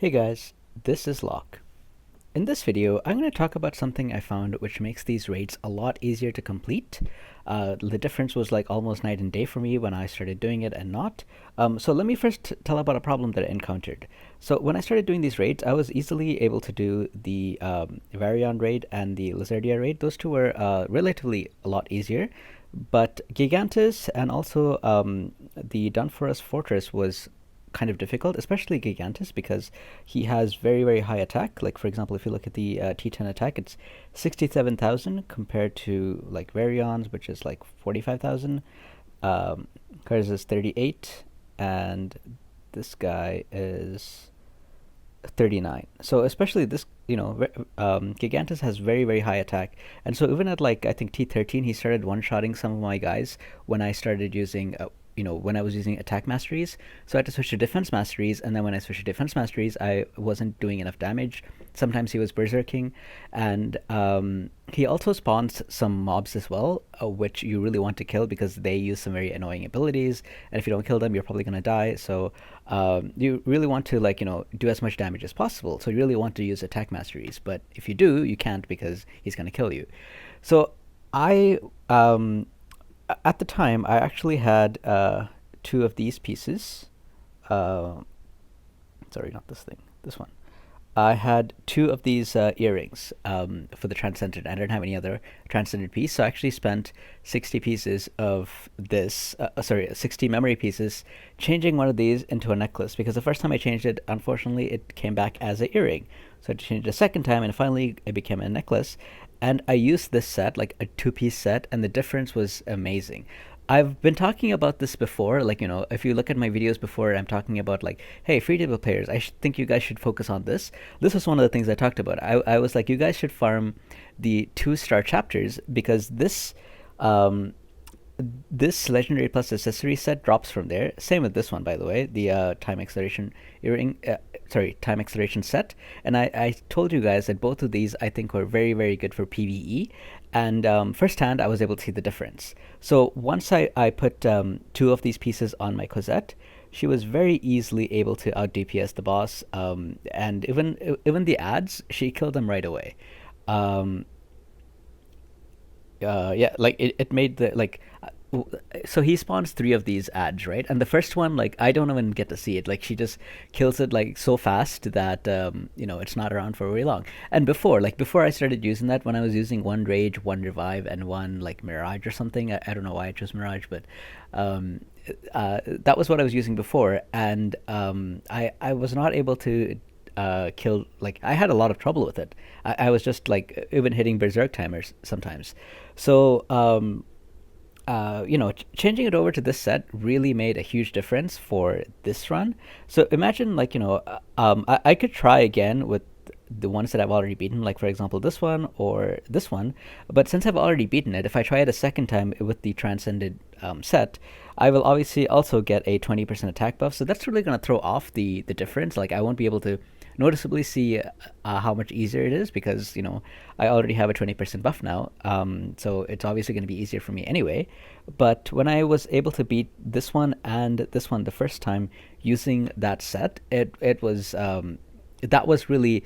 Hey guys, this is Locke. In this video, I'm going to talk about something I found which makes these raids a lot easier to complete. The difference was like almost night and day for me when I started doing it and not. So let me first tell about a problem that I encountered. So when I started doing these raids, I was easily able to do the Varion raid and the Lizardia raid. Those two were relatively a lot easier. But Gigantus and also the Dunforest Fortress was kind of difficult, especially Gigantus, because he has very, very high attack. Like, for example, if you look at the T10 attack, it's 67,000 compared to, like, Varion's, which is, like, 45,000. Hers is 38, and this guy is 39. So especially this, Gigantus has very, very high attack. And so even at, like, I think T13, he started one-shotting some of my guys when I started using when I was using attack masteries. So I had to switch to defense masteries, and then when I switched to defense masteries, I wasn't doing enough damage. Sometimes he was berserking, and he also spawns some mobs as well, which you really want to kill because they use some very annoying abilities, and if you don't kill them, you're probably gonna die. So you really want to do as much damage as possible. So you really want to use attack masteries, but if you do, you can't because he's gonna kill you. So I at the time, I actually had two of these pieces. Uh, Sorry, not this thing. This one. I had two of these earrings for the Transcendent. I didn't have any other Transcendent piece, so I actually spent 60 pieces of this. 60 memory pieces, changing one of these into a necklace. Because the first time I changed it, unfortunately, it came back as an earring. So I changed it a second time, and finally it became a necklace. And I used this set, like a two-piece set, and the difference was amazing. I've been talking about this before. Like, if you look at my videos before, I'm talking about, like, hey, free table players, think you guys should focus on this. This was one of the things I talked about. I was like, you guys should farm the 2-star chapters because this legendary plus accessory set drops from there. Same with this one, by the way, the time acceleration earring. Time acceleration set. And I told you guys that both of these I think were very, very good for PvE. And firsthand, I was able to see the difference. So once I put two of these pieces on my Cosette, she was very easily able to out DPS the boss. And even the ads, she killed them right away. Um, yeah, like it made the so he spawns three of these ads, right? And the first one, like, I don't even get to see it. Like, she just kills it like so fast that it's not around for very long. And before I started using that, when I was using one rage, one revive, and one like mirage or something, I don't know why I chose mirage, but um, that was what I was using before, and I was not able to kill. Like, I had a lot of trouble with it. I was just like even hitting berserk timers sometimes. So changing it over to this set really made a huge difference for this run. So imagine, like, I could try again with the ones that I've already beaten, like, for example, this one or this one. But since I've already beaten it, if I try it a second time with the Transcended set, I will obviously also get a 20% attack buff. So that's really going to throw off the difference. Like, I won't be able to noticeably see how much easier it is because I already have a 20% buff now. So it's obviously going to be easier for me anyway. But when I was able to beat this one and this one the first time using that set, it was that was really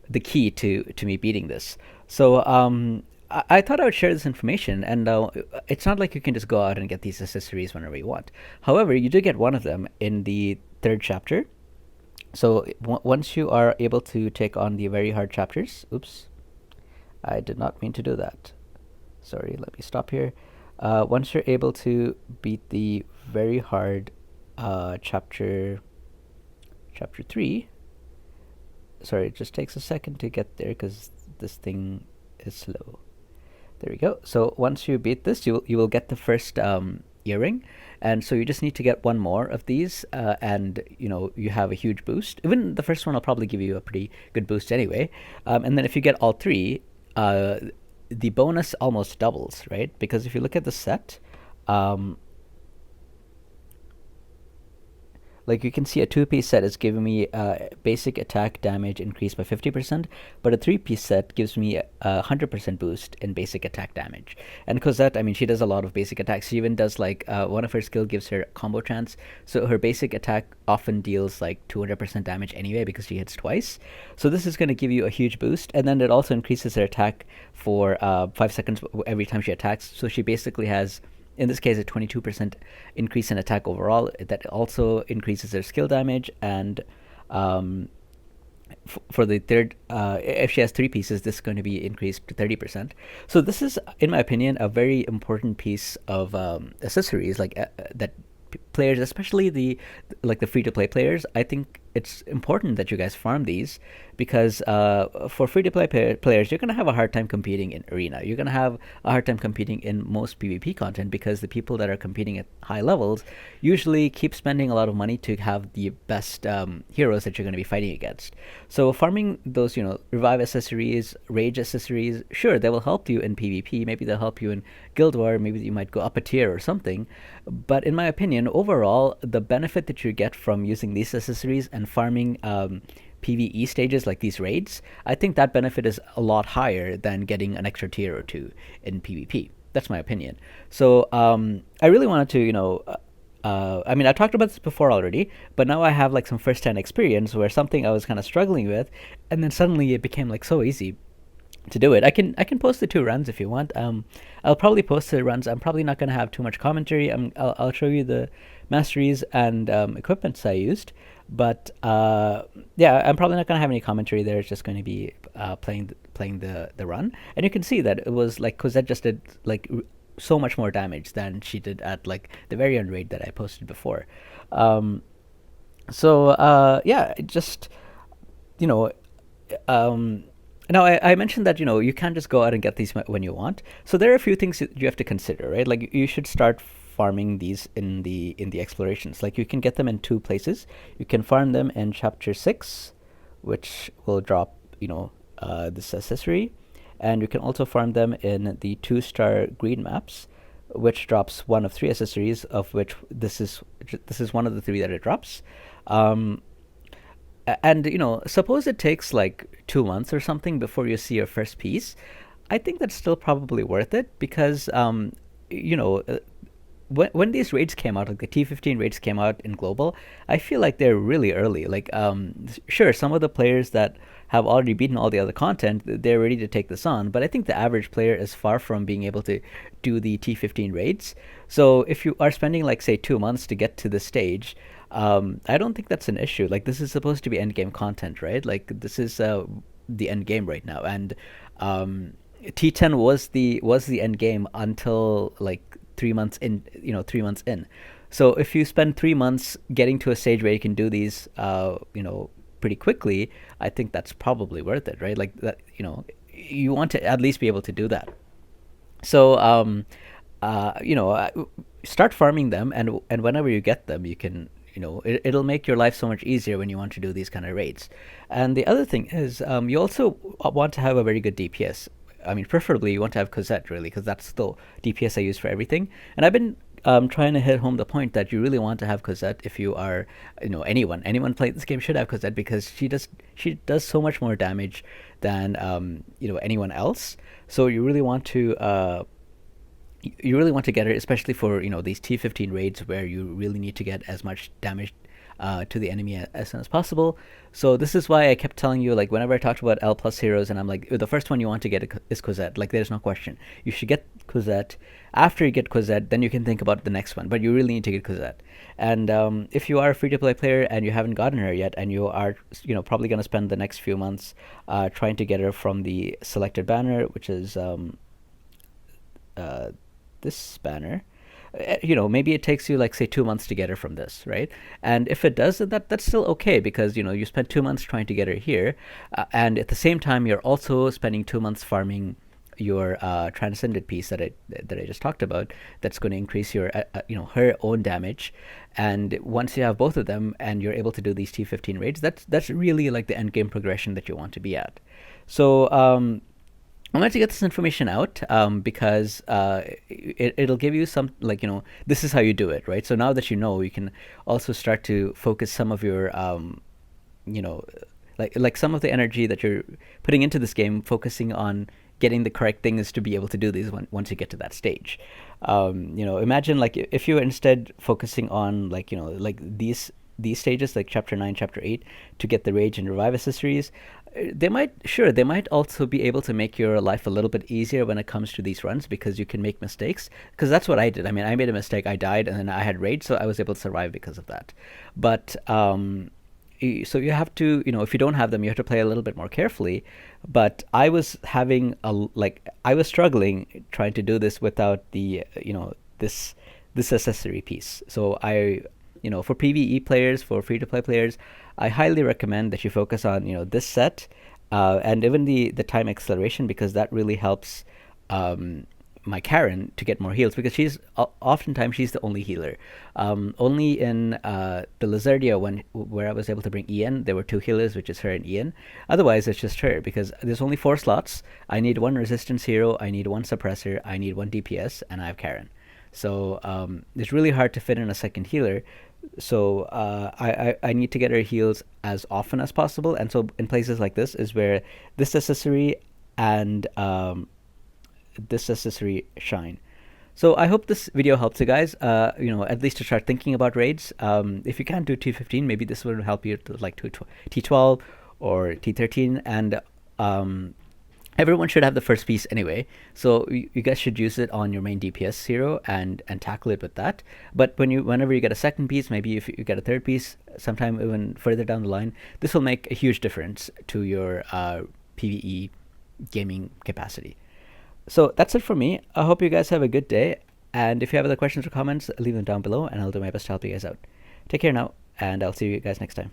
the key to me beating this. So I thought I would share this information, and it's not like you can just go out and get these accessories whenever you want. However, you do get one of them in the third chapter. So once you are able to take on the very hard chapters, oops, I did not mean to do that. Sorry, let me stop here. Once you're able to beat the very hard chapter 3, sorry, it just takes a second to get there because this thing is slow. There we go. So once you beat this, you will get the first earring, and so you just need to get one more of these, and you have a huge boost. Even the first one will probably give you a pretty good boost anyway. And then if you get all three, the bonus almost doubles, right? Because if you look at the set, Like you can see, a two-piece set is giving me basic attack damage increased by 50%, but a three-piece set gives me a 100% boost in basic attack damage. And Cosette, I mean, she does a lot of basic attacks. She even does like one of her skill gives her combo chance, so her basic attack often deals like 200% damage anyway because she hits twice. So this is going to give you a huge boost, and then it also increases her attack for 5 seconds every time she attacks. So she basically has, in this case, a 22% increase in attack overall. That also increases their skill damage. And um, for the third, if she has three pieces, this is going to be increased to 30%. So this is, in my opinion, a very important piece of accessories, like that players, especially the free to play players, I think it's important that you guys farm these, because for free to play players, you're gonna have a hard time competing in arena. You're gonna have a hard time competing in most PvP content, because the people that are competing at high levels usually keep spending a lot of money to have the best heroes that you're gonna be fighting against. So farming those, revive accessories, rage accessories, sure, they will help you in PvP. Maybe they'll help you in Guild War. Maybe you might go up a tier or something. But in my opinion, overall, the benefit that you get from using these accessories and farming PvE stages like these raids, I think that benefit is a lot higher than getting an extra tier or two in PvP. That's my opinion. So I really wanted to, I mean, I talked about this before already, but now I have like some first-hand experience where something I was kind of struggling with, and then suddenly it became like so easy to do it. I can post the two runs if you want. I'll probably post the runs. I'm probably not going to have too much commentary. I'll show you the masteries and equipments I used, but yeah, I'm probably not going to have any commentary there. It's just going to be playing the run, and you can see that it was like Cosette just did like so much more damage than she did at like the very end raid that I posted before. Yeah, it just you know. Now, I mentioned that you can't just go out and get these when you want. So there are a few things that you have to consider, right? Like you should start farming these in the explorations. Like you can get them in two places. You can farm them in Chapter 6, which will drop this accessory, and you can also farm them in the 2-star green maps, which drops one of 3 accessories, of which this is one of the 3 that it drops. And suppose it takes like 2 months or something before you see your first piece. I think that's still probably worth it, because you know when these raids came out, like the T15 raids came out in global, I feel like they're really early. Like sure, some of the players that have already beaten all the other content, they're ready to take this on, but I think the average player is far from being able to do the T15 raids. So if you are spending like say 2 months to get to this stage, I don't think that's an issue. Like this is supposed to be end game content, right? Like this is the end game right now, and T10 was the end game until like 3 months in. 3 months in. So if you spend 3 months getting to a stage where you can do these, pretty quickly, I think that's probably worth it, right? Like that, you want to at least be able to do that. So start farming them, and whenever you get them, you can it'll make your life so much easier when you want to do these kind of raids. And the other thing is, you also want to have a very good DPS. I mean, preferably you want to have Cosette, really, because that's the DPS I use for everything. And I've been trying to hit home the point that you really want to have Cosette if you are, anyone playing this game should have Cosette, because she does so much more damage than anyone else. So you really want to get it, especially for these T15 raids where you really need to get as much damage to the enemy as soon as possible. So this is why I kept telling you, like whenever I talked about L plus heroes, and I'm like, the first one you want to get is Cosette. Like there's no question. You should get Cosette. After you get Cosette, then you can think about the next one. But you really need to get Cosette. And if you are a free-to-play player and you haven't gotten her yet, and you are probably going to spend the next few months trying to get her from the selected banner, which is this banner, maybe it takes you like say 2 months to get her from this, right? And if it does, then that's still okay, because you spent 2 months trying to get her here, and at the same time you're also spending 2 months farming your transcended piece that I just talked about. That's going to increase your her own damage, and once you have both of them and you're able to do these T15 raids, that's really like the end game progression that you want to be at. So I wanted to get this information out because it'll give you some, like, this is how you do it, right? So now that you know, you can also start to focus some of your, you know, like some of the energy that you're putting into this game, focusing on getting the correct things to be able to do these once you get to that stage. Imagine like if you were instead focusing on like like these stages like chapter 9, chapter 8 to get the rage and revive accessories. They might also be able to make your life a little bit easier when it comes to these runs because you can make mistakes, because that's what I did. I mean, I made a mistake, I died, and then I had rage, so I was able to survive because of that. But so you have to, if you don't have them, you have to play a little bit more carefully. But I was having I was struggling trying to do this without the this accessory piece. So for PvE players, for free to play players, I highly recommend that you focus on this set, and even the time acceleration, because that really helps my Karen to get more heals, because oftentimes she's the only healer. Only in the Lizardia where I was able to bring Ian, there were two healers, which is her and Ian. Otherwise, it's just her, because there's only 4 slots. I need 1 resistance hero, I need 1 suppressor, I need 1 DPS, and I have Karen. So it's really hard to fit in a second healer. So I need to get her heals as often as possible, and so in places like this is where this accessory and this accessory shine. So I hope this video helps you guys, at least to start thinking about raids. If you can't do T15, maybe this will help you to like T12 or T13, and everyone should have the first piece anyway, so you guys should use it on your main DPS hero and tackle it with that. But whenever you get a second piece, maybe if you get a third piece sometime even further down the line, this will make a huge difference to your PvE gaming capacity. So that's it for me. I hope you guys have a good day, and if you have other questions or comments, leave them down below and I'll do my best to help you guys out. Take care now, and I'll see you guys next time.